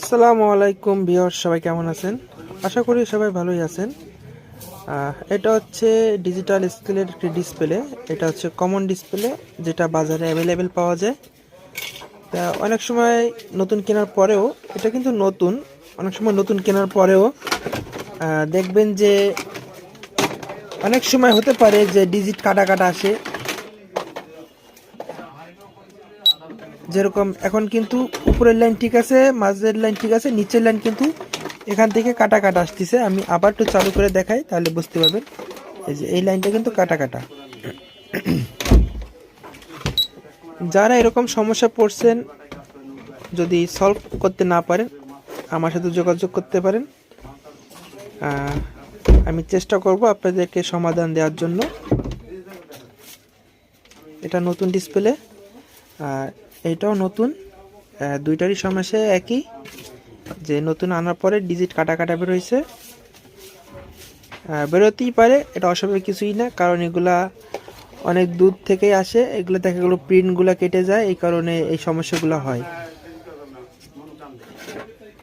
আসসালামু আলাইকুম ভিউয়ার্স, সবাই কেমন আছেন? আশা করি সবাই ভালোই আছেন। এটা হচ্ছে ডিজিটাল স্কেলের একটি ডিসপ্লে। এটা হচ্ছে কমন ডিসপ্লে, যেটা বাজারে অ্যাভেলেবেল পাওয়া যায়। তা অনেক সময় নতুন কেনার পরেও, এটা কিন্তু নতুন, অনেক সময় নতুন কেনার পরেও দেখবেন যে অনেক সময় হতে পারে যে ডিজিট কাটা কাটা আসে। যেরকম এখন কিন্তু উপরের লাইন ঠিক আছে, মাঝের লাইন ঠিক আছে, নিচের লাইন কিন্তু এখান থেকে কাটা কাটা আসতেছে। আমি আবার একটু চালু করে দেখাই, তাহলে বুঝতে পারবেন। এই যে এই লাইনটা কিন্তু কাটা কাটা। যারা এরকম সমস্যা পড়ছেন, যদি সলভ করতে না পারেন, আমার সাথে যোগাযোগ করতে পারেন। আমি চেষ্টা করব আপনাদেরকে সমাধান দেওয়ার জন্য। এটা নতুন ডিসপ্লে, এইটাও নতুন। দুইটারই সমস্যা একই, যে নতুন আনার পরে ডিজিট কাটা কাটা বেরোইছে। বেরোতেই পারে, এটা অস্বাভাবিক কিছুই না, কারণ এগুলা অনেক দূর থেকেই আসে। এগুলো দেখা গেলো প্রিন্টগুলো কেটে যায়, এই কারণে এই সমস্যাগুলো হয়।